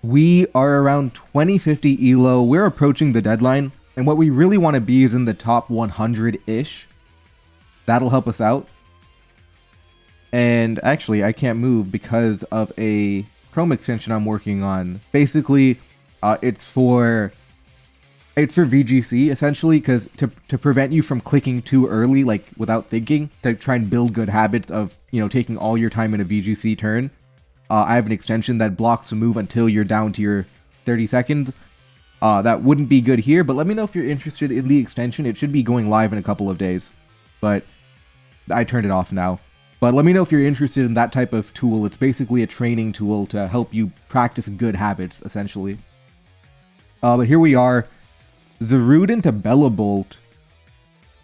We are around 2050 elo. We're approaching the deadline, and what we really want to be is in the top 100-ish. That'll help us out. And actually, I can't move because of a Chrome extension I'm working on. Basically, it's for VGC, essentially, because to prevent you from clicking too early, like without thinking, to try and build good habits of, taking all your time in a VGC turn. I have an extension that blocks the move until you're down to your 30 seconds. That wouldn't be good here, but let me know if you're interested in the extension. It should be going live in a couple of days, but I turned it off now. But let me know if you're interested in that type of tool. It's basically a training tool to help you practice good habits, essentially. But here we are. Zarudin to Bellabolt.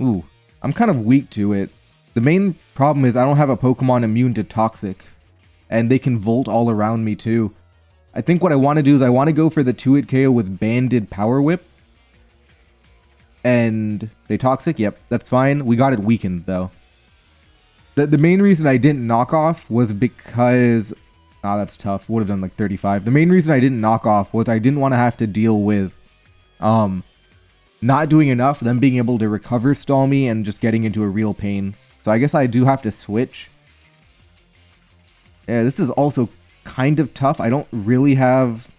Ooh, I'm kind of weak to it. The main problem is I don't have a Pokemon immune to Toxic. And they can Volt all around me too. I think what I want to do is I want to go for the 2-hit KO with Banded Power Whip. And they Toxic? Yep, that's fine. We got it weakened though. The main reason I didn't knock off was because... Ah, that's tough. Would have done like 35. The main reason I didn't knock off was I didn't want to have to deal with... not doing enough, them being able to recover stall me and just getting into a real pain. So I guess I do have to switch. Yeah, this is also kind of tough. I don't really have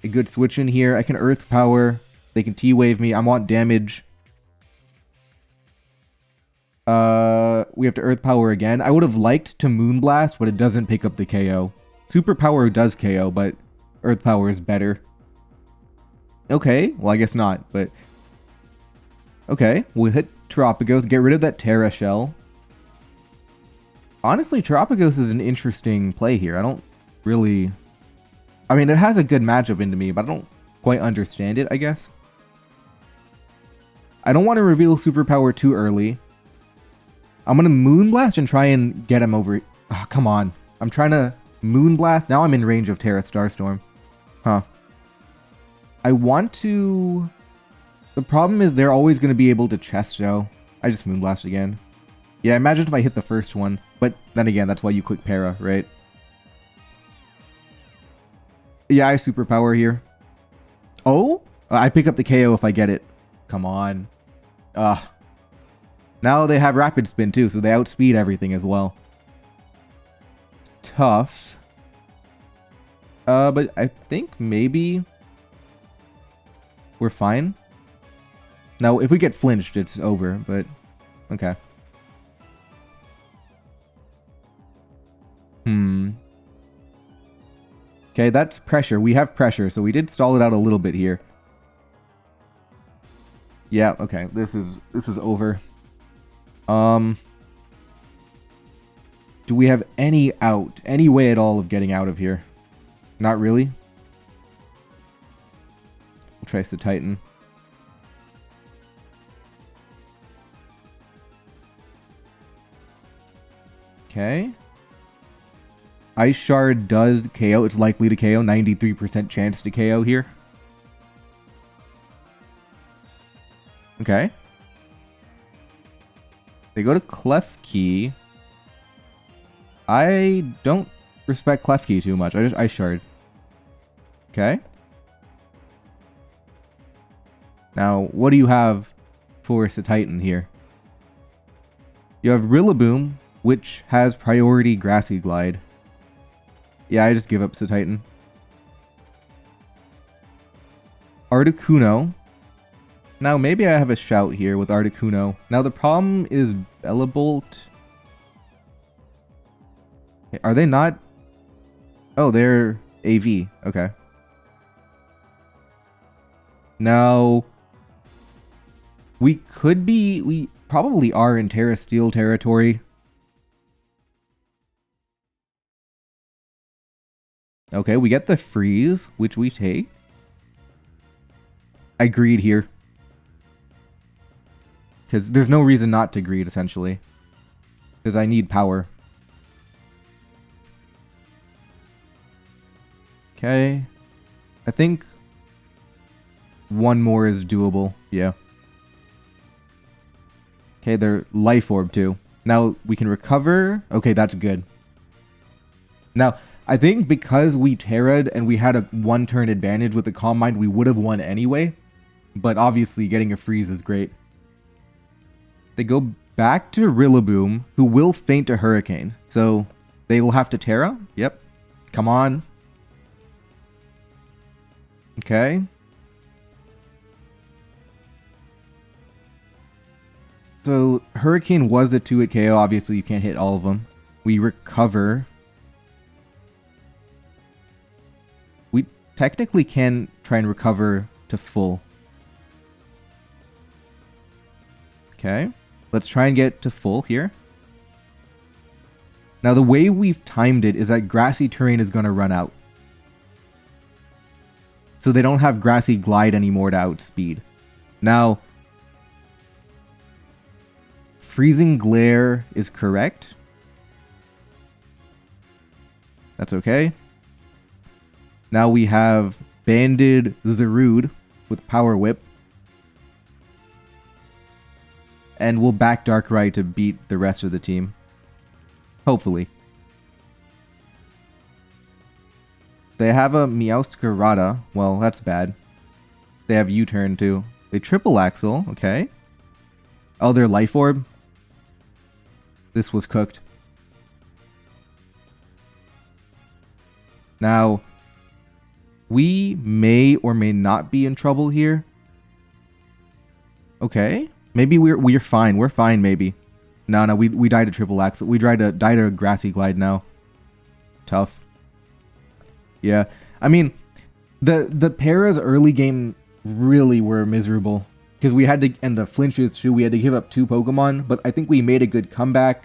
a good switch in here. I can Earth Power. They can T-Wave me. I want damage. We have to Earth Power again. I would have liked to Moonblast, but it doesn't pick up the KO. Super Power does KO, but Earth Power is better. Okay, well I guess not, but... Okay, we'll hit Terapagos, get rid of that Terra Shell. Honestly, Terapagos is an interesting play here. I don't really... I mean, it has a good matchup into me, but I don't quite understand it, I guess. I don't want to reveal Superpower too early. I'm going to Moonblast and try and get him over... Oh, come on. I'm trying to Moonblast. Now I'm in range of Terra Starstorm. Huh. I want to... The problem is they're always going to be able to Chesto. I just Moonblast again. Yeah, imagine if I hit the first one. But then again, that's why you click Para, right? Yeah, I Superpower here. Oh? I pick up the KO if I get it. Come on. Now they have Rapid Spin too, so they outspeed everything as well. Tough. But I think maybe we're fine. Now, if we get flinched, it's over, but okay. Okay, that's pressure. We have pressure, so we did stall it out a little bit here. Yeah, okay. This is over. Do we have any way at all of getting out of here? Not really. We'll trace the Titan. Okay. Ice Shard does KO. It's likely to KO. 93% chance to KO here. Okay. They go to Klefki. I don't respect Klefki too much. I just Ice Shard. Okay. Now, what do you have for Titan here? You have Rillaboom, which has priority Grassy Glide. Yeah, I just give up Titan. Articuno. Now, maybe I have a shout here with Articuno. Now, the problem is Bellabolt. Are they not? Oh, they're AV. Okay. Now, we probably are in Terra Steel territory. Okay, we get the freeze, which we take. I greed here. Because there's no reason not to greed, essentially. Because I need power. Okay. I think one more is doable. Yeah. Okay, they're Life Orb too. Now we can recover. Okay, that's good. Now, I think because we Terra'd and we had a 1-turn advantage with the Calm Mind, we would have won anyway. But obviously, getting a freeze is great. They go back to Rillaboom, who will feint a Hurricane. So, they will have to Terra? Yep. Come on. Okay. So, Hurricane was the 2-hit KO. Obviously, you can't hit all of them. We recover. We technically can try and recover to full. Okay. Let's try and get to full here. Now, the way we've timed it is that Grassy Terrain is going to run out. So they don't have Grassy Glide anymore to outspeed. Now, Freezing Glare is correct. That's okay. Now we have Banded Zarude with Power Whip. And we'll back Darkrai to beat the rest of the team. Hopefully. They have a Meowscarada. Well, that's bad. They have U-turn too. They triple Axle. Okay. Oh, their Life Orb. This was cooked. Now, we may or may not be in trouble here. Okay. Maybe we're fine. We're fine, maybe. No, we died to triple axle. We died to Grassy Glide now. Tough. Yeah. I mean, the Paras early game really were miserable. Because we had to, and the flinches too, we had to give up 2 Pokemon. But I think we made a good comeback.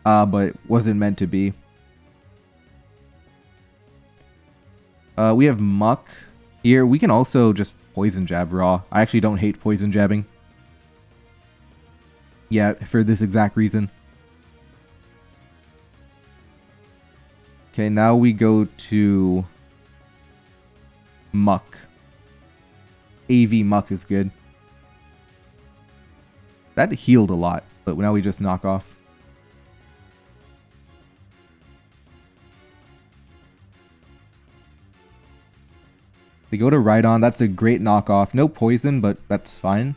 But it wasn't meant to be. We have Muck here. We can also just Poison Jab raw. I actually don't hate Poison Jabbing. Yeah, for this exact reason. Okay, now we go to Muck. AV Muck is good. That healed a lot, but now we just knock off. They go to Rhydon. That's a great knockoff. No poison, but that's fine.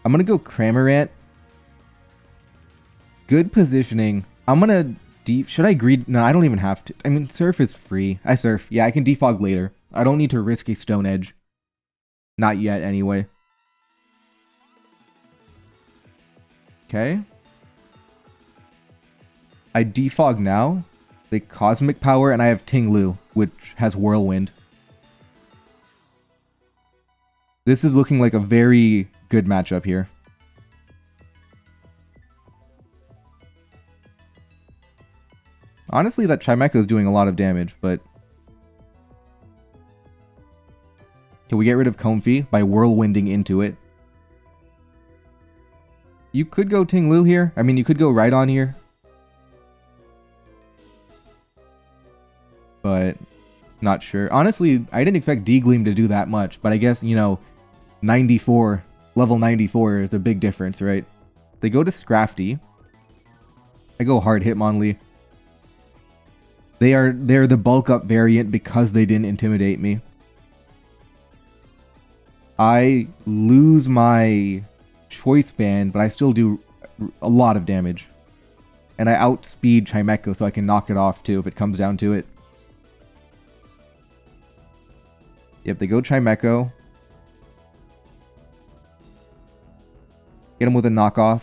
I'm going to go Cramorant. Good positioning. I'm going to deep... Should I greed? No, I don't even have to. I mean, Surf is free. I Surf. Yeah, I can defog later. I don't need to risk a Stone Edge. Not yet, anyway. Okay. I defog now. The Cosmic Power, and I have Ting-Lu, which has Whirlwind. This is looking like a very good matchup here. Honestly, that Chimecho is doing a lot of damage, but... Can we get rid of Comfey by whirlwinding into it? You could go Ting-Lu here. I mean, you could go Rhydon here. But, not sure. Honestly, I didn't expect D-Gleam to do that much, but I guess, you know, 94, level 94 is a big difference, right? They go to Scrafty. I go hard Hitmonlee. They're the bulk up variant because they didn't intimidate me. I lose my Choice Band, but I still do a lot of damage. And I outspeed Chimecho so I can knock it off too if it comes down to it. Yep, they go Chimecho. Get him with a knockoff.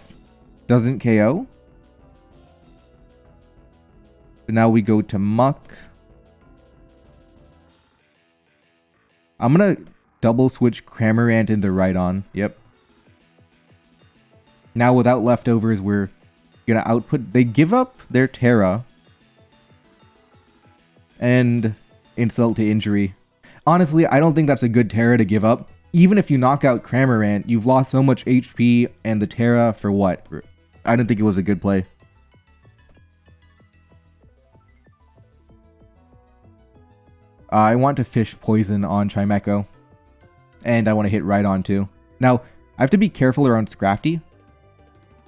Doesn't KO. But now we go to Muck. I'm going to double switch Cramorant into Rhydon. Yep. Now without leftovers, we're going to output... They give up their Terra. And insult to injury. Honestly, I don't think that's a good Terra to give up. Even if you knock out Cramorant, you've lost so much HP and the Terra for what? I didn't think it was a good play. I want to Fish Poison on Chimecho. And I want to hit Rhydon too. Now, I have to be careful around Scrafty.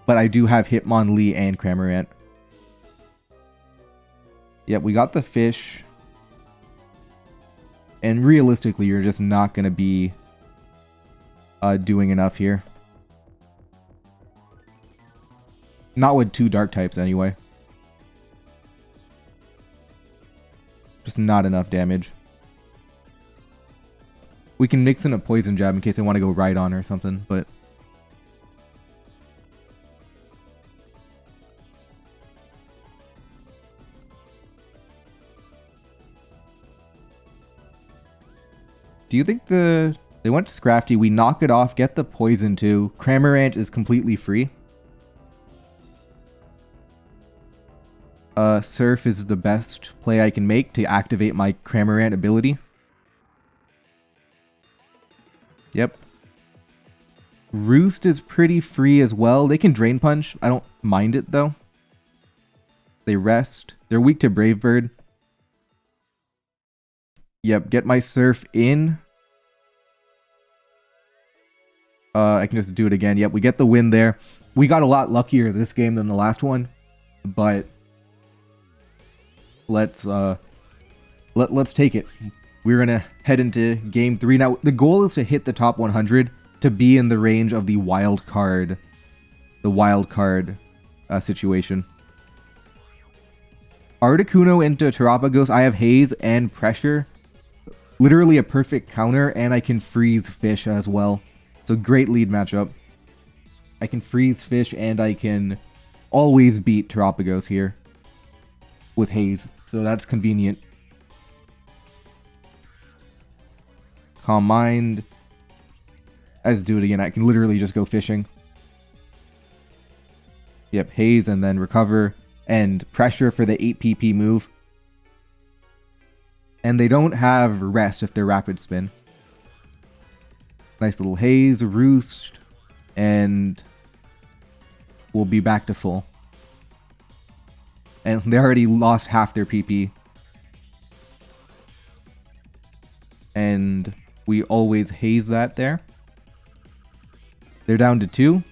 But I do have Hitmonlee and Cramorant. Yep, we got the fish. And realistically, you're just not going to be doing enough here. Not with 2 dark types anyway. Just not enough damage. We can mix in a poison jab in case they want to go right on or something, but... Do you think they went Scrafty, we knock it off, get the poison too. Cramorant is completely free. Surf is the best play I can make to activate my Cramorant ability. Yep. Roost is pretty free as well. They can Drain Punch. I don't mind it though. They rest. They're weak to Brave Bird. Yep, get my Surf in. I can just do it again. Yep, we get the win there. We got a lot luckier this game than the last one, but let's take it. We're gonna head into game 3 now. The goal is to hit the top 100 to be in the range of the wild card situation. Articuno into Terapagos. I have Haze and Pressure. Literally a perfect counter, and I can freeze fish as well. So great lead matchup. I can freeze fish, and I can always beat Terapagos here with Haze. So that's convenient. Calm Mind. Let's do it again. I can literally just go fishing. Yep, Haze and then Recover and Pressure for the 8 PP move. And they don't have Rest if they're Rapid Spin. Nice little Haze, Roost, and we'll be back to full. And they already lost half their PP. And we always Haze that there. They're down to 2.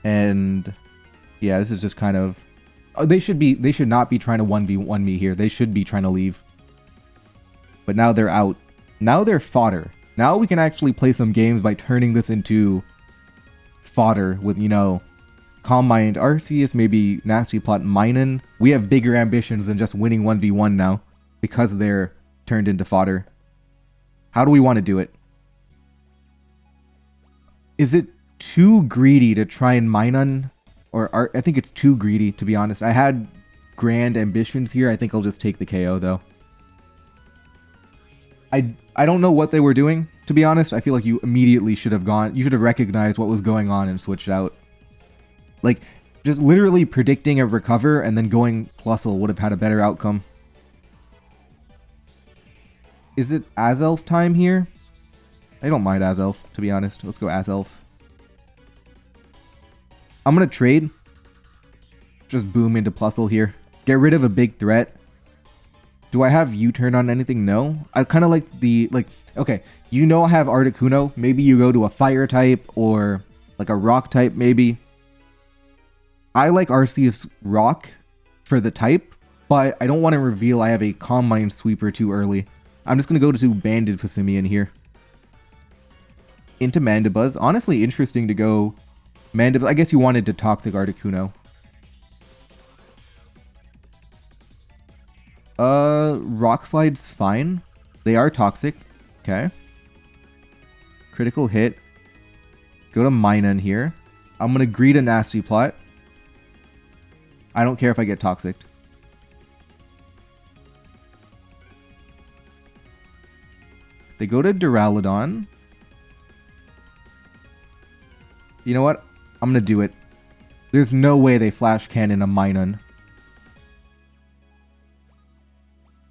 And yeah, this is just kind of... They should not be trying to 1v1 me here. They should be trying to leave. But now they're out. Now they're fodder. Now we can actually play some games by turning this into fodder with, you know, Calm Mind, Arceus, maybe Nasty Plot, Minun. We have bigger ambitions than just winning 1v1 now because they're turned into fodder. How do we want to do it? Is it too greedy to try and Minun? Or I think it's too greedy, to be honest. I had grand ambitions here. I think I'll just take the KO, though. I don't know what they were doing, to be honest. I feel like you immediately should have gone... You should have recognized what was going on and switched out. Like, just literally predicting a Recover and then going Plusle would have had a better outcome. Is it Azelf time here? I don't mind Azelf, to be honest. Let's go Azelf. I'm going to trade. Just boom into Plusle here. Get rid of a big threat. Do I have U-turn on anything? No. I kind of like the... okay, you know I have Articuno. Maybe you go to a fire type or like a rock type maybe. I like Arceus rock for the type, but I don't want to reveal I have a Calm Mind sweeper too early. I'm just going to go to Banded Passimian here. Into Mandibuzz. Honestly, interesting to go Mandibuzz. I guess you wanted to Toxic Articuno. Rock Slide's fine. They are toxic. Okay. Critical hit. Go to Minun here. I'm gonna greet a Nasty Plot. I don't care if I get toxic. They go to Duraludon. You know what? I'm gonna do it. There's no way they Flash Cannon a Minun.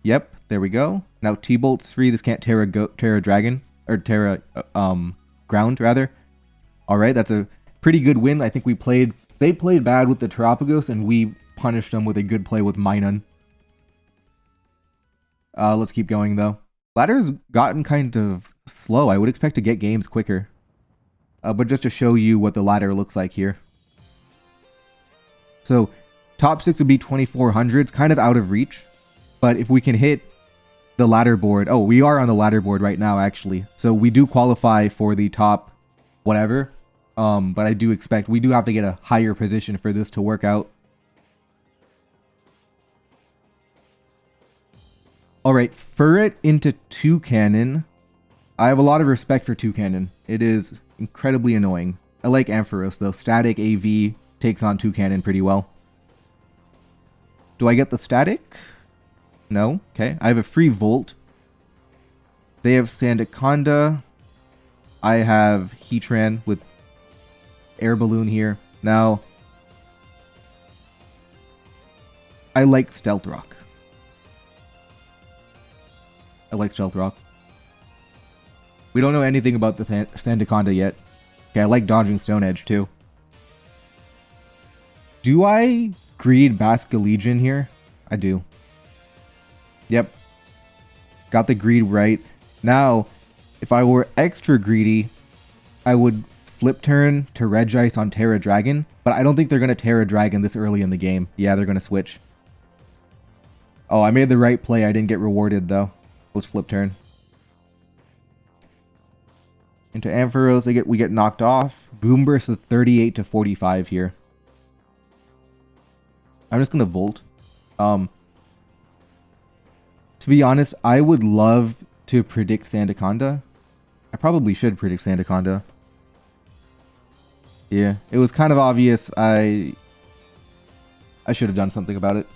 Yep, there we go. Now T-Bolt's free. This can't Terra Dragon. Or Terra Ground, rather. Alright, that's a pretty good win. I think they played bad with the Terapagos, and we punished them with a good play with Minun. Let's keep going, though. Ladder's gotten kind of slow. I would expect to get games quicker. But just to show you what the ladder looks like here. So top 6 would be 2400. It's kind of out of reach. But if we can hit the ladder board... Oh, we are on the ladder board right now, actually. So we do qualify for the top whatever. But I do expect... We do have to get a higher position for this to work out. Alright, Furret into 2 Cannon. I have a lot of respect for 2 Cannon. It is incredibly annoying. I like Ampharos though. Static AV takes on 2 Cannon pretty well. Do I get the static? No. Okay. I have a free Volt. They have Sandaconda. I have Heatran with Air Balloon here. Now, I like Stealth Rock. I like Stealth Rock. We don't know anything about the Sandaconda yet. Okay, I like dodging Stone Edge too. Do I greed Basculegion here? I do. Yep. Got the greed right. Now, if I were extra greedy, I would flip turn to Regice on Terra Dragon, but I don't think they're going to Terra Dragon this early in the game. Yeah, they're going to switch. Oh, I made the right play. I didn't get rewarded though. Let's flip turn. Into Ampharos, we get knocked off. Boom Burst is 38 to 45 here. I'm just gonna Volt. To be honest, I would love to predict Sandaconda. I probably should predict Sandaconda. Yeah, it was kind of obvious. I should have done something about it.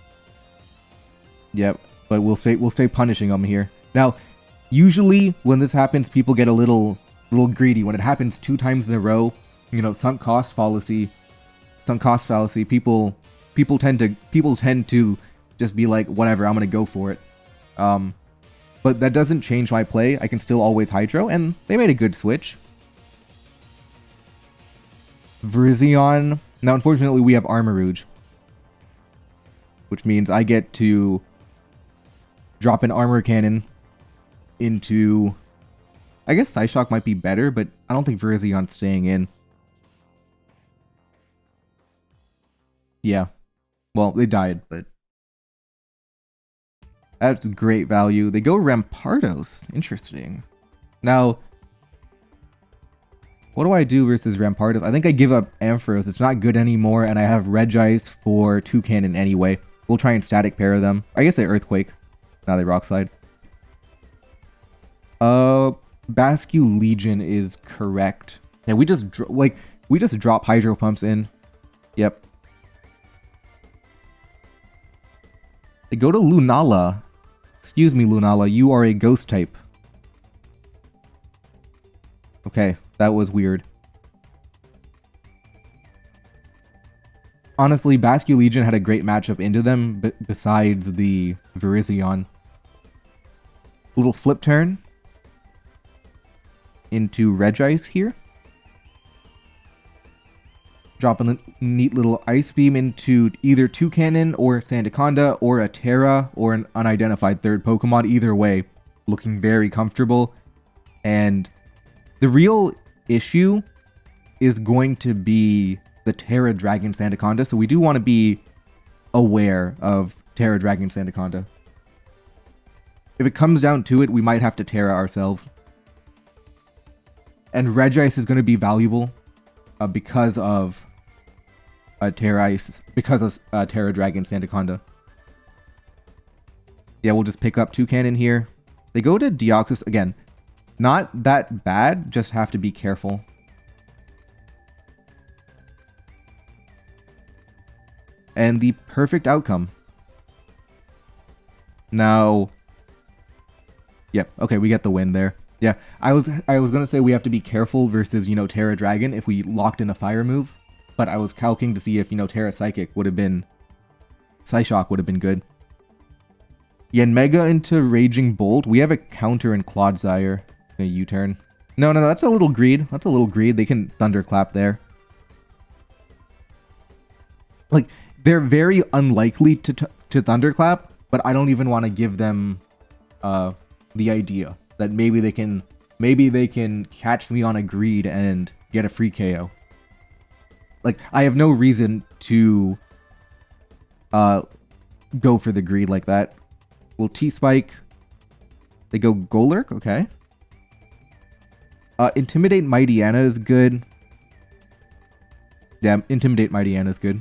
Yep, but we'll stay punishing them here. Now, usually when this happens, people get a little greedy. When it happens 2 times in a row, you know, sunk cost fallacy. People tend to just be like, whatever, I'm gonna go for it. But that doesn't change my play. I can still always Hydro, and they made a good switch. Virizion. Now, unfortunately, we have Armarouge, which means I get to drop an Armor Cannon into... I guess Psyshock might be better, but I don't think Virizion's staying in. Yeah. Well, they died, but... That's great value. They go Rampardos. Interesting. Now... What do I do versus Rampardos? I think I give up Ampharos. It's not good anymore, and I have Regice for 2 Cannon anyway. We'll try and static pair them. I guess they Earthquake. Now they Rock Slide. Basculegion is correct. Yeah, we just drop Hydro Pumps in. Yep. They go to Lunala. Excuse me, Lunala, you are a ghost type. Okay, that was weird. Honestly, Basculegion had a great matchup into them, besides the Virizion. Little flip turn into Regice here. Dropping a neat little Ice Beam into either 2 Cannon or Sandaconda or a Terra or an unidentified third Pokemon. Either way, looking very comfortable. And the real issue is going to be the Terra Dragon Sandaconda, so we do want to be aware of Terra Dragon Sandaconda. If it comes down to it, we might have to Terra ourselves. And Regice is going to be valuable because of Terra Dragon Sandaconda. Yeah, we'll just pick up 2 Cannon here. They go to Deoxys again. Not that bad, just have to be careful. And the perfect outcome. Now, yep, okay, we get the win there. Yeah, I was gonna say we have to be careful versus, you know, Terra Dragon if we locked in a fire move, but I was calcing to see if, you know, Terra Psychic would have been... Psyshock would have been good. Yanmega into Raging Bolt. We have a counter in Clodsire. A U-turn. No, that's a little greed. That's a little greed. They can Thunderclap there. Like, they're very unlikely to Thunderclap, but I don't even want to give them the idea that maybe they can catch me on a greed and get a free KO. Like, I have no reason to go for the greed like that. We'll T-Spike. They go Golurk, okay. Intimidate Mighty Anna is good. Yeah, Intimidate Mighty Anna is good.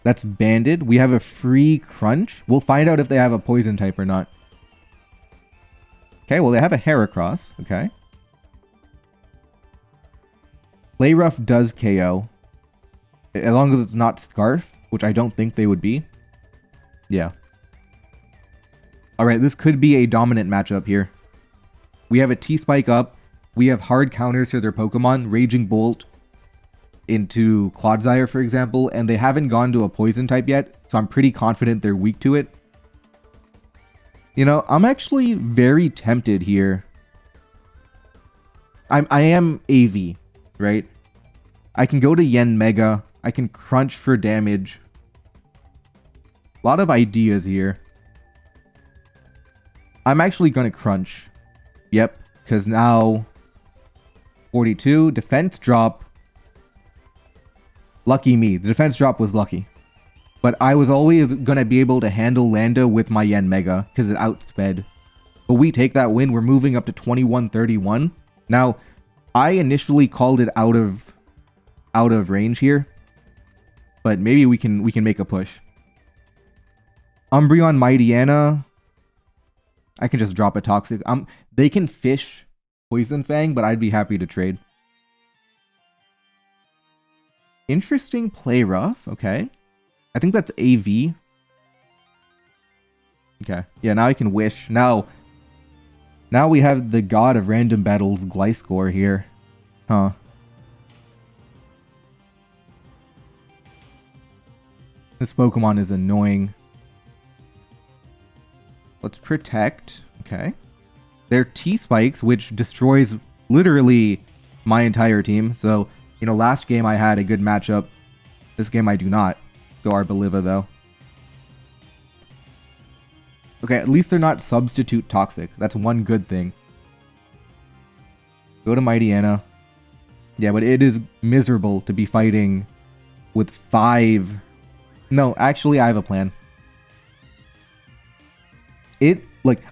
That's banded. We have a free Crunch. We'll find out if they have a poison type or not. Okay, well, they have a Heracross. Okay. Play Rough does KO. As long as it's not Scarf, which I don't think they would be. Yeah. Alright, this could be a dominant matchup here. We have a T-Spike up. We have hard counters to their Pokemon. Raging Bolt into Clodsire, for example. And they haven't gone to a poison type yet. So I'm pretty confident they're weak to it. You know, I'm actually very tempted here. I am AV, right? I can go to Yen Mega. I can Crunch for damage. A lot of ideas here. I'm actually going to Crunch. Yep, because now 42, defense drop. Lucky me. The defense drop was lucky. But I was always going to be able to handle Landa with my Yen Mega because it outsped. But we take that win. We're moving up to 21-31. Now, I initially called it out of range here. But maybe we can make a push. Umbreon Mighty Anna. I can just drop a Toxic. They can fish Poison Fang, but I'd be happy to trade. Interesting play rough. Okay. I think that's AV. Okay. Yeah, now I can wish. Now we have the god of random battles, Gliscor here. Huh. This Pokemon is annoying. Let's protect. Okay. They're T-Spikes, which destroys literally my entire team. So, you know, last game I had a good matchup. This game I do not. Go Arboliva, though. Okay, at least they're not Substitute Toxic. That's one good thing. Go to Mighty Anna. Yeah, but it is miserable to be fighting with 5... No, actually, I have a plan.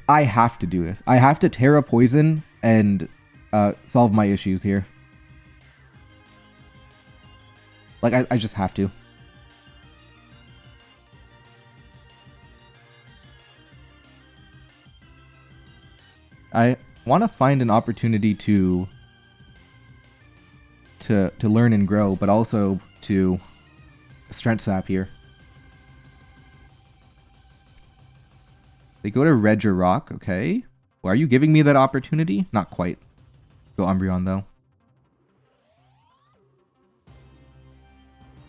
I have to do this. I have to Terra Poison and solve my issues here. Like, I just have to. I want to find an opportunity to learn and grow, but also to Strength Sap here. They go to Regirock, okay. Well, are you giving me that opportunity? Not quite. Go Umbreon, though.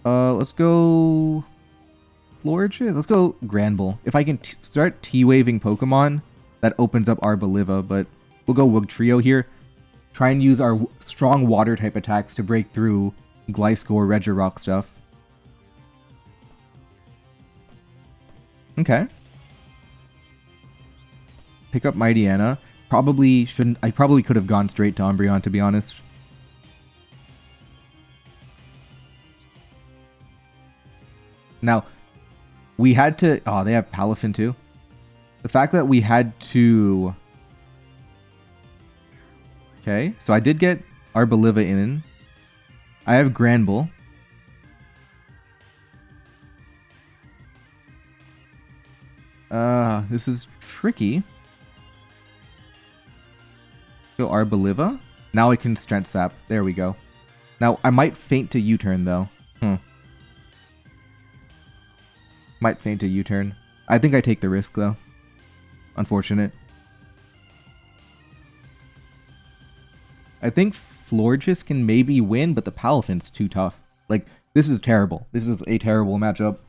Let's go... Florges? Let's go Granbull. If I can start T-Waving Pokemon, that opens up Arboliva, but we'll go Wugtrio here. Try and use our strong water-type attacks to break through Gliscor, Regirock stuff. Okay. Pick up Mighty Anna. Probably shouldn't... I probably could have gone straight to Umbreon, to be honest. Now, we had to... Oh, they have Palafin too. The fact that we had to... Okay, so I did get Arboliva in. I have Granbull. This is tricky. Go Arboliva. Now I can Strength Sap. There we go. Now, I might feint to U-turn, though. Might feint to U-turn. I think I take the risk, though. Unfortunate. I think Florges can maybe win, but the Palafin's too tough. Like, this is terrible. This is a terrible matchup.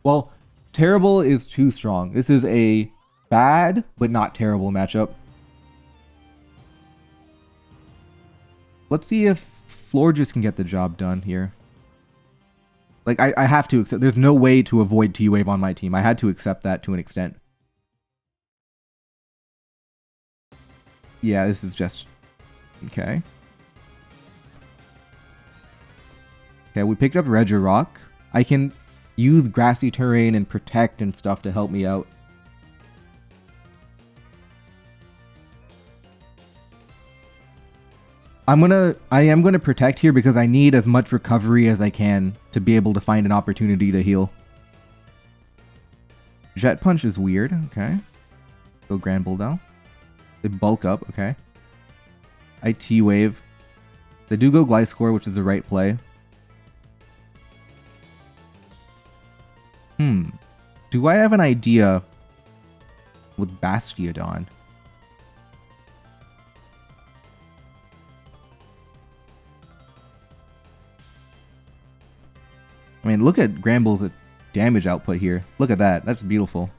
Well, terrible is too strong. This is a bad, but not terrible matchup. Let's see if Florges can get the job done here. Like, I have to accept... There's no way to avoid T-Wave on my team. I had to accept that to an extent. Yeah, this is just... Okay. Okay, we picked up Regirock. I can use grassy terrain and protect and stuff to help me out. I am gonna protect here because I need as much recovery as I can to be able to find an opportunity to heal. Jet Punch is weird, okay. Go Grand Bull now. They bulk up, okay. I T-Wave. They do go Gliscor, which is the right play. Do I have an idea with Bastiodon? I mean, look at Granbull's damage output here. Look at that. That's beautiful.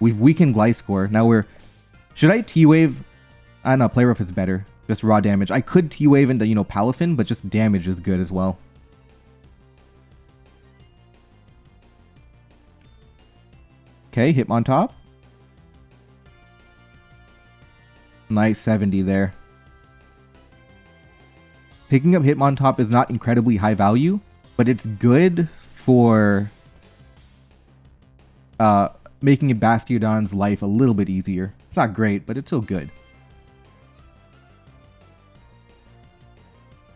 We've weakened Gliscor. Now we're... Should I T-Wave? I don't know. Play Rough is better. Just raw damage. I could T-Wave into, Palafin, but just damage is good as well. Okay, Hitmontop. Nice 70 there. Picking up Hitmontop is not incredibly high value, but it's good for making a Bastiodon's life a little bit easier. It's not great, but it's still good.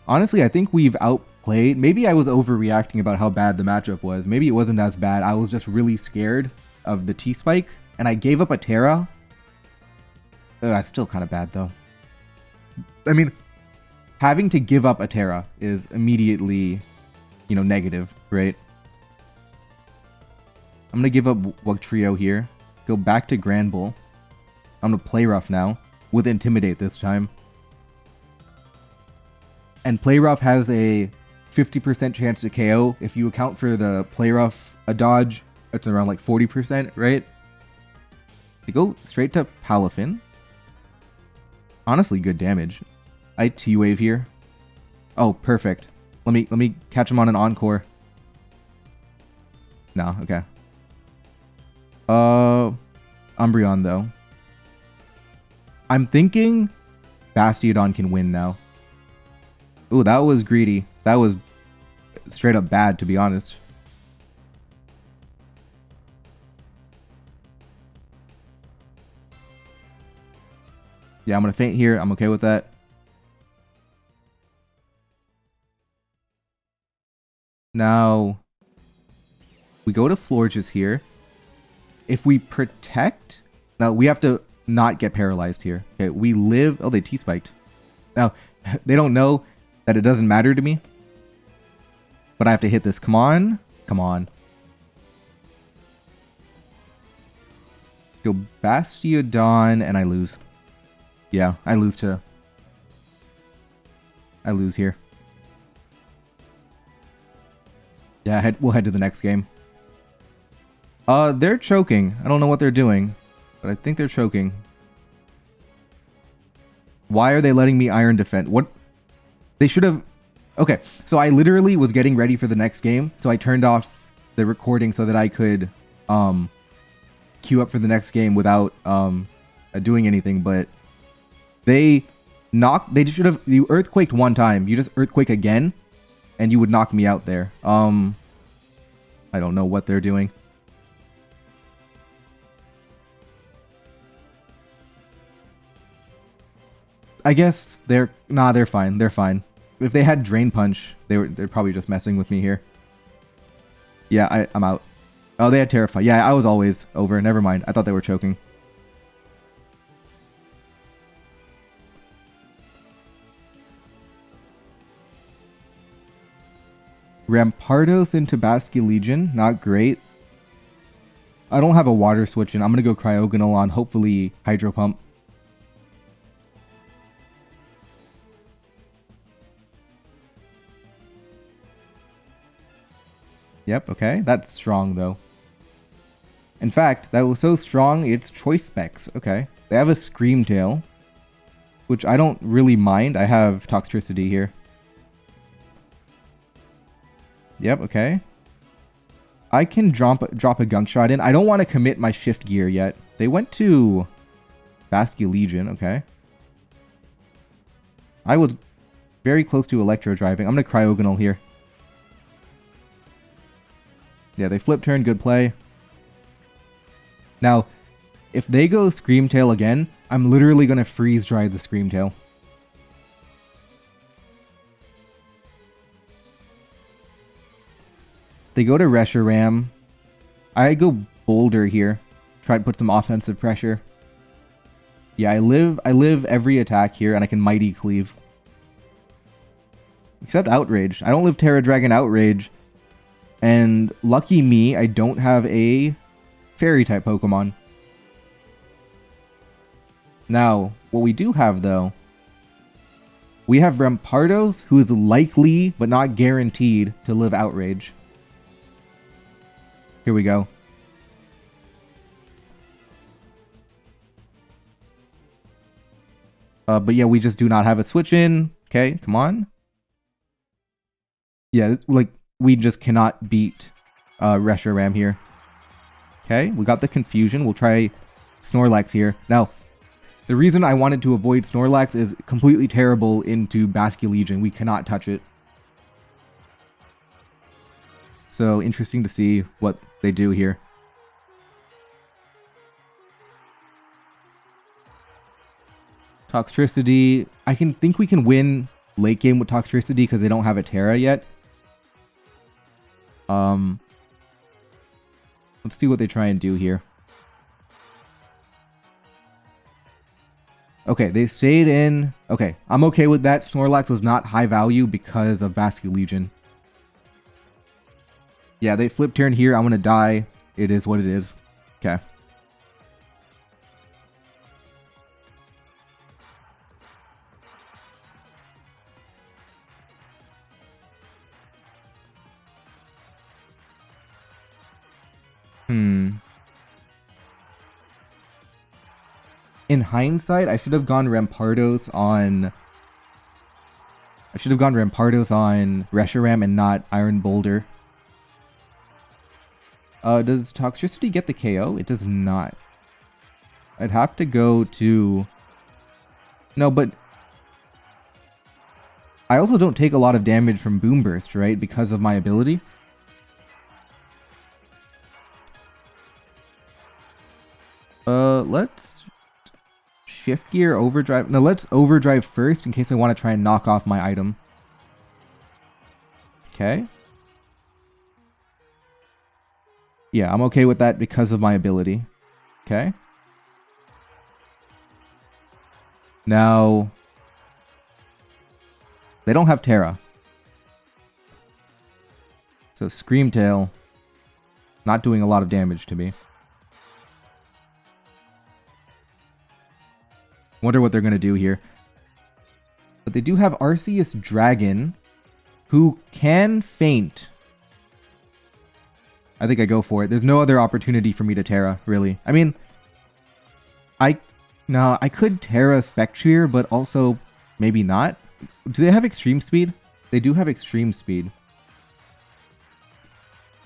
Honestly, I think we've outplayed. Maybe I was overreacting about how bad the matchup was. Maybe it wasn't as bad. I was just really scared of the T-Spike, and I gave up a Terra. That's still kind of bad, though. I mean, having to give up a Terra is immediately, negative, right? I'm going to give up Wugtrio here. Go back to Granbull. I'm going to Play Rough now, with Intimidate this time. And Play Rough has a 50% chance to KO. If you account for the Play Rough a dodge, it's around like 40%, right? They go straight to Palafin. Honestly, good damage. I T-Wave here. Oh, perfect. Let me catch him on an Encore. No, okay. Umbreon though. I'm thinking Bastiodon can win now. Ooh, that was greedy. That was straight up bad, to be honest. Yeah, I'm gonna faint here. I'm okay with that. Now, we go to Florges here. If we protect... Now, we have to not get paralyzed here. Okay, we live... Oh, they T-spiked. Now, they don't know that it doesn't matter to me. But I have to hit this. Come on. Come on. Go Bastiodon, and I lose. Yeah, I lose here. Yeah, we'll head to the next game. They're choking. I don't know what they're doing, but I think they're choking. Why are they letting me Iron Defend? What? They should have... Okay, so I literally was getting ready for the next game, so I turned off the recording so that I could, queue up for the next game without, doing anything, but they should have... You Earthquaked one time. You just Earthquake again, and you would knock me out there. I don't know what they're doing. I guess they're... Nah, they're fine. They're fine. If they had Drain Punch, they're probably just messing with me here. Yeah, I'm out. Oh, they had Terrify. Yeah, I was always over. Never mind. I thought they were choking. Rampardos into Basculegion. Not great. I don't have a Water Switch in. I'm going to go Cryogonal on, hopefully, Hydro Pump. Yep, okay. That's strong, though. In fact, that was so strong, it's Choice Specs. Okay. They have a Scream Tail, which I don't really mind. I have Toxtricity here. Yep, okay. I can drop a Gunk Shot in. I don't want to commit my Shift Gear yet. They went to Basculegion, okay. I was very close to Electro Driving. I'm going to Cryogonal here. Yeah, they flip turn, good play. Now, if they go Screamtail again, I'm literally going to freeze dry the Screamtail. They go to Reshiram. I go Boulder here. Try to put some offensive pressure. Yeah, I live every attack here, and I can Mighty Cleave. Except Outrage. I don't live Terra Dragon Outrage. And lucky me, I don't have a Fairy-type Pokemon. Now, what we do have, though, we have Rampardos, who is likely, but not guaranteed, to live Outrage. Here we go. But yeah, we just do not have a switch in. Okay, come on. Yeah, like, we just cannot beat Reshiram here. Okay, we got the confusion. We'll try Snorlax here. Now, the reason I wanted to avoid Snorlax is completely terrible into Basculegion. We cannot touch it. So, interesting to see what they do here. Toxtricity. I think we can win late game with Toxtricity because they don't have a Terra yet. Let's see what they try and do here. Okay, they stayed in. Okay, I'm okay with that. Snorlax was not high value because of Basculegion. Yeah, they flip turn here. I'm gonna die. It is what it is. Okay. In hindsight, I should have gone Rampardos on... Reshiram and not Iron Boulder. Does Toxtricity get the KO? It does not. I'd have to go to... No, but... I also don't take a lot of damage from Boom Burst, right? Because of my ability. Let's... Shift Gear, Overdrive... No, let's Overdrive first in case I want to try and knock off my item. Okay. Yeah, I'm okay with that because of my ability. Okay. Now... They don't have Terra. So Screamtail... Not doing a lot of damage to me. Wonder what they're going to do here. But they do have Arceus Dragon, who can faint. I think I go for it. There's no other opportunity for me to Terra, really. I mean, I could Terra Spectrier, but also maybe not. Do they have Extreme Speed? They do have Extreme Speed,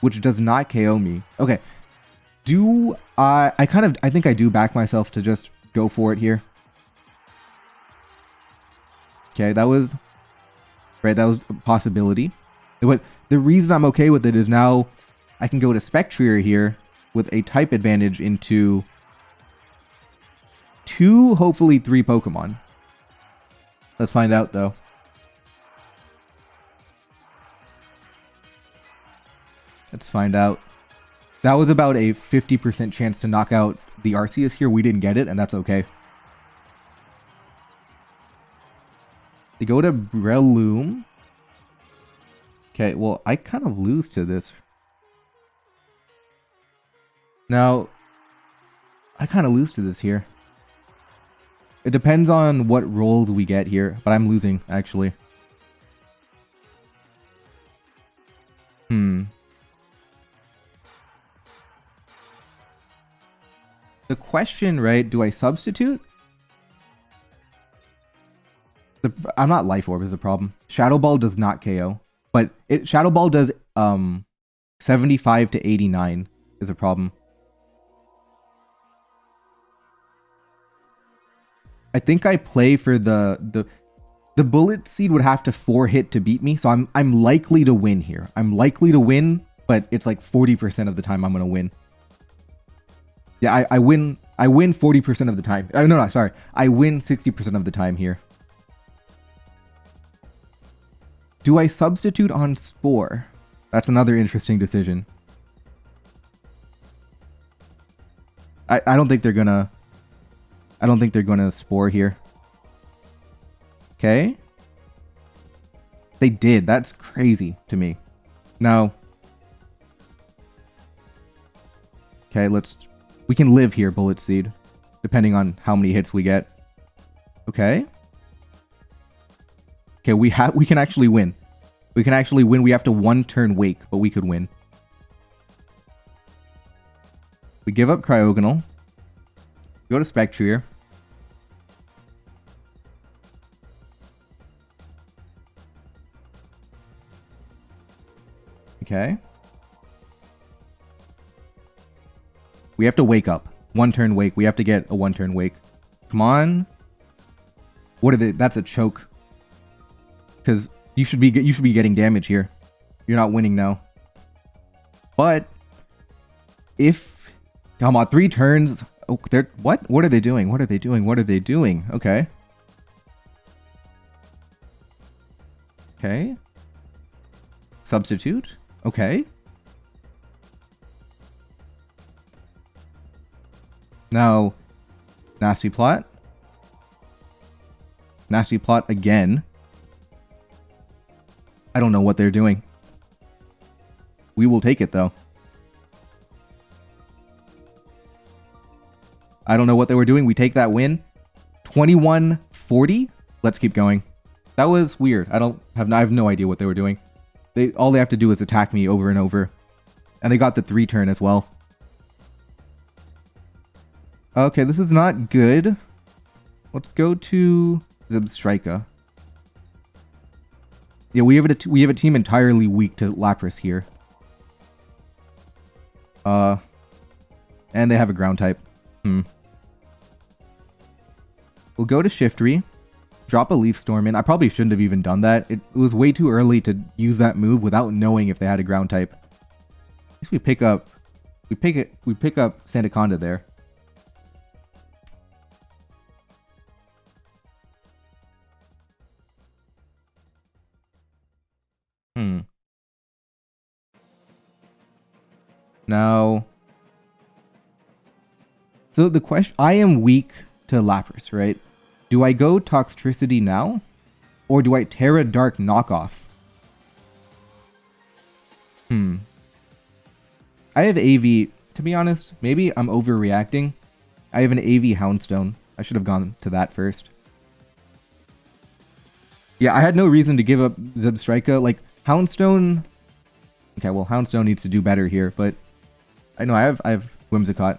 which does not KO me. Okay. I think I do back myself to just go for it here. Okay, that was a possibility. But the reason I'm okay with it is now I can go to Spectrier here with a type advantage into 2, hopefully 3 Pokemon. Let's find out, though. Let's find out. That was about a 50% chance to knock out the Arceus here. We didn't get it, and that's okay. They go to Breloom. Okay, well, I kind of lose to this. Now, I kind of lose to this here. It depends on what rolls we get here, but I'm losing, actually. The question, right, do I substitute? I'm not Life Orb is a problem. Shadow Ball does not KO. But Shadow Ball does 75 to 89 is a problem. I think I play for the Bullet Seed would have to 4-hit to beat me, so I'm likely to win here. I'm likely to win but it's like 40% of the time I'm gonna win. Yeah, I win 40% of the time. No, sorry. I win 60% of the time here. Do I substitute on Spore? That's another interesting decision. I don't think they're gonna... I don't think they're gonna Spore here. Okay. They did. That's crazy to me. Now... Okay, let's... We can live here, Bullet Seed. Depending on how many hits we get. Okay. Okay, we can actually win. We can actually win. We have to 1-turn Wake, but we could win. We give up Cryogonal. Go to Spectrier. Okay. We have to wake up. 1-turn Wake. We have to get a 1-turn Wake. Come on. What are they? That's a choke. Because you should be getting damage here. You're not winning now. But if... Come on, 3 turns. Oh, they're... What? What are they doing? What are they doing? What are they doing? Okay. Okay. Substitute. Okay. Now, Nasty Plot. Nasty Plot again. I don't know what they're doing. We will take it, though. I don't know what they were doing. We take that win. 21-40. Let's keep going. That was weird. I have no idea what they were doing. All they have to do is attack me over and over. And they got the 3-turn as well. Okay, this is not good. Let's go to Zebstrika. Yeah, we have a team entirely weak to Lapras here. And they have a ground type. We'll go to Shiftry. Drop a Leaf Storm in. I probably shouldn't have even done that. It was way too early to use that move without knowing if they had a ground type. At least we pick up Sandaconda there. Now, so the question, I am weak to Lapras, right? Do I go Toxtricity now? Or do I Terra Dark knockoff? I have AV, to be honest, maybe I'm overreacting. I have an AV Houndstone. I should have gone to that first. Yeah, I had no reason to give up Zebstrika. Like, Houndstone... Okay, well, Houndstone needs to do better here, but... I know, I have Whimsicott.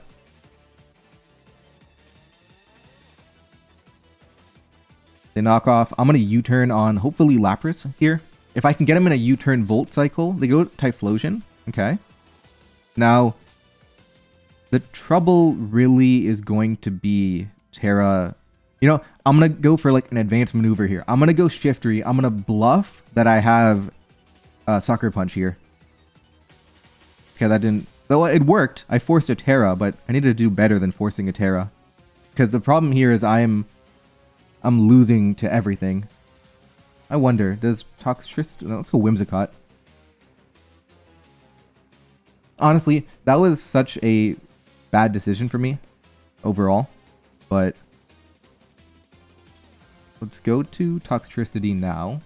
They knock off. I'm going to U-turn on, hopefully, Lapras here. If I can get him in a U-turn Volt cycle, they go Typhlosion. Okay. Now, the trouble really is going to be Terra... You know, I'm going to go for, like, an advanced maneuver here. I'm going to go Shiftry. I'm going to bluff that I have Sucker Punch here. Okay, that didn't... Though it worked. I forced a Terra, but I need to do better than forcing a Terra. Because the problem here is I'm losing to everything. I wonder, does Toxtricity... No, let's go Whimsicott. Honestly, that was such a bad decision for me overall. But let's go to Toxtricity now.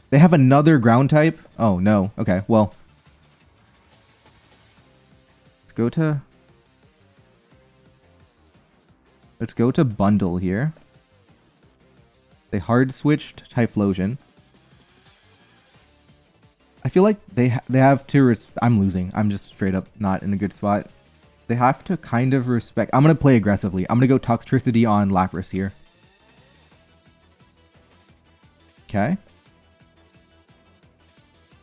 They have another ground type? Oh, no. Okay, well. Let's go to Bundle here. They hard switched Typhlosion. I feel like they have to... I'm losing. I'm just straight up not in a good spot. They have to kind of respect... I'm going to play aggressively. I'm going to go Toxtricity on Lapras here. Okay.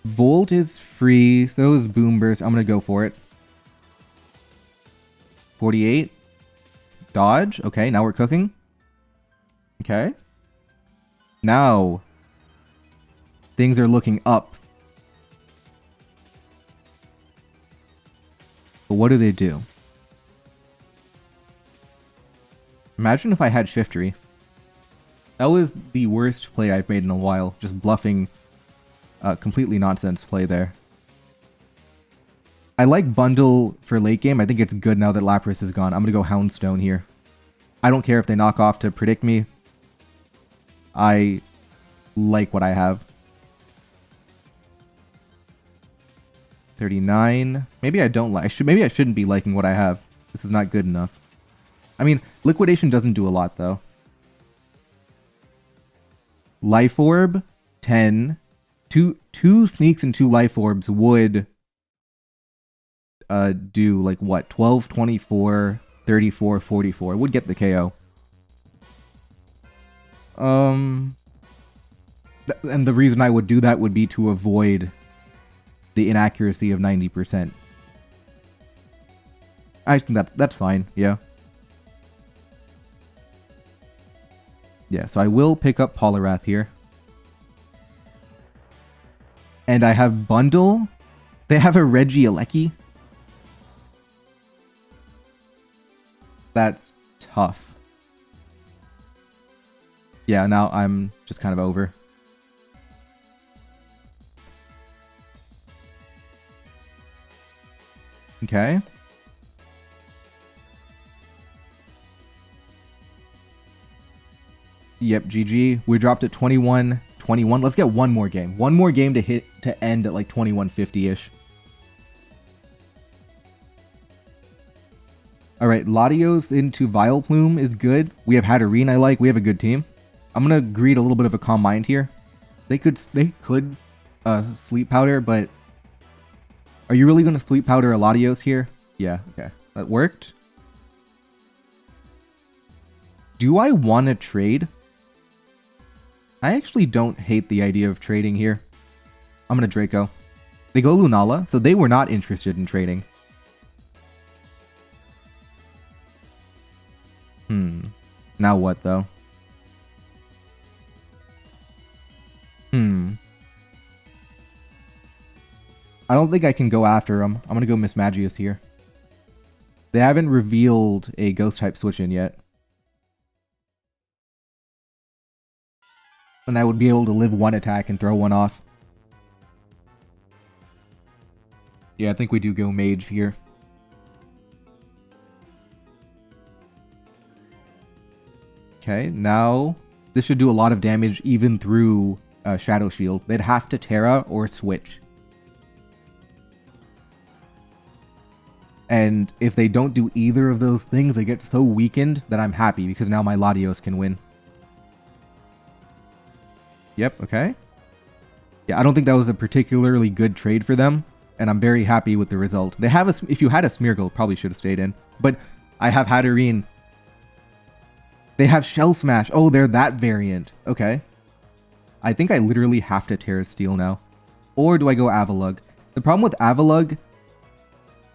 Volt is free, so is Boom Burst. I'm going to go for it. 48. Dodge. Okay, now we're cooking. Okay. Now. Things are looking up. But what do they do? Imagine if I had Shiftery. That was the worst play I've made in a while. Just bluffing completely nonsense play there. I like Bundle for late game. I think it's good now that Lapras is gone. I'm going to go Houndstone here. I don't care if they knock off to predict me. I like what I have. 39. Maybe I don't like. Maybe I shouldn't be liking what I have. This is not good enough. I mean, Liquidation doesn't do a lot though. Life Orb, 10. Two Sneaks and 2 Life Orbs would do like what? 12, 24, 34, 44. Would get the KO. And the reason I would do that would be to avoid the inaccuracy of 90%. I think that's fine, yeah. Yeah, so I will pick up Poliwrath here. And I have Bundle. They have a Regieleki. That's tough. Yeah, now I'm just kind of over. Okay. Yep, GG. We dropped at 21-21. Let's get one more game. One more game to hit to end at like 2150-ish. Alright, Latios into Vileplume is good. We have Hatterene I like. We have a good team. I'm gonna greed a little bit of a Calm Mind here. They could Sleep Powder, but are you really gonna Sleep Powder a Latios here? Yeah, okay. That worked. Do I want to trade? I actually don't hate the idea of trading here. I'm gonna Draco. They go Lunala, so they were not interested in trading. Now what, though? I don't think I can go after them. I'm gonna go Mismagius here. They haven't revealed a Ghost-type switch-in yet. And I would be able to live one attack and throw one off. Yeah, I think we do go Mage here. Okay, now this should do a lot of damage even through Shadow Shield. They'd have to Terra or switch. And if they don't do either of those things, they get so weakened that I'm happy because now my Latios can win. Yep, okay. Yeah, I don't think that was a particularly good trade for them, and I'm very happy with the result. They have a, if you had a Smeargle, probably should have stayed in. But I have Hatterene. They have Shell Smash. Oh, they're that variant. Okay. I think I literally have to Terra Steel now. Or do I go Avalugg? The problem with Avalugg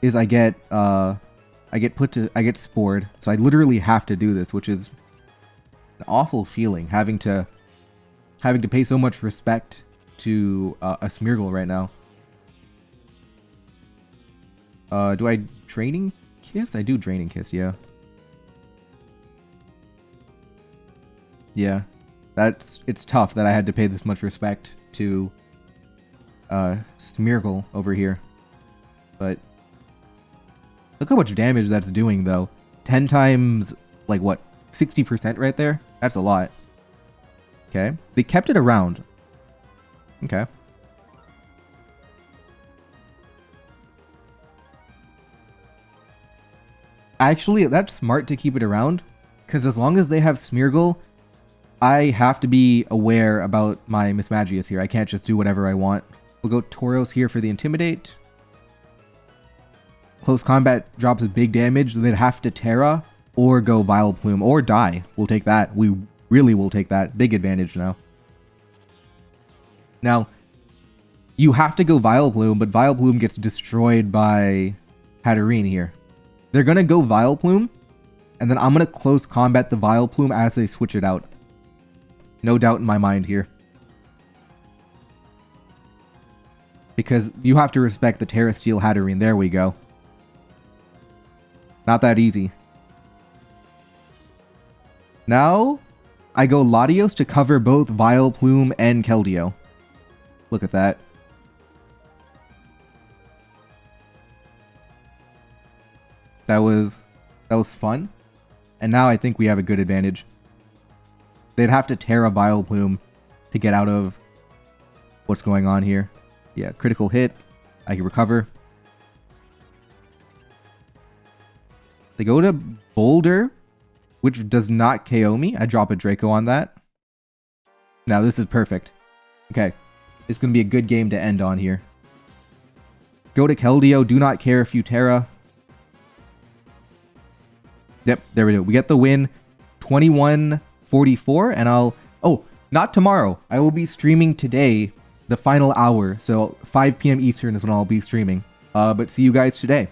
is I get spored. So I literally have to do this, which is an awful feeling, having to pay so much respect to a Smeargle right now. Do I Draining Kiss? I do Draining Kiss, yeah. Yeah. It's tough that I had to pay this much respect to Smeargle over here. But look how much damage that's doing, though. 10 times, like, what, 60% right there? That's a lot. Okay. They kept it around. Okay. Actually, that's smart to keep it around, because as long as they have Smeargle, I have to be aware about my Mismagius here. I can't just do whatever I want. We'll go Tauros here for the Intimidate. Close Combat drops big damage. They'd have to Terra or go Vileplume or die. We'll take that. We really will take that. Big advantage now. Now, you have to go Vileplume, but Vileplume gets destroyed by Hatterene here. They're going to go Vileplume, and then I'm going to close combat the Vileplume as they switch it out. No doubt in my mind here. because you have to respect the Terra Steel Hatterene. There we go. Not that easy. Now, I go Latios to cover both Vileplume and Keldeo. Look at that. That was fun. And now I think we have a good advantage. They'd have to Terra Vileplume to get out of what's going on here. Yeah, critical hit. I can recover. They go to Boulder, which does not KO me. I drop a Draco on that. Now this is perfect. Okay. It's going to be a good game to end on here. Go to Keldeo. Do not care if you Terra. Yep, there we go. We get the win. 21-44, and I'll... Oh, not tomorrow. I will be streaming today, the final hour. So 5 p.m. Eastern is when I'll be streaming. But see you guys today.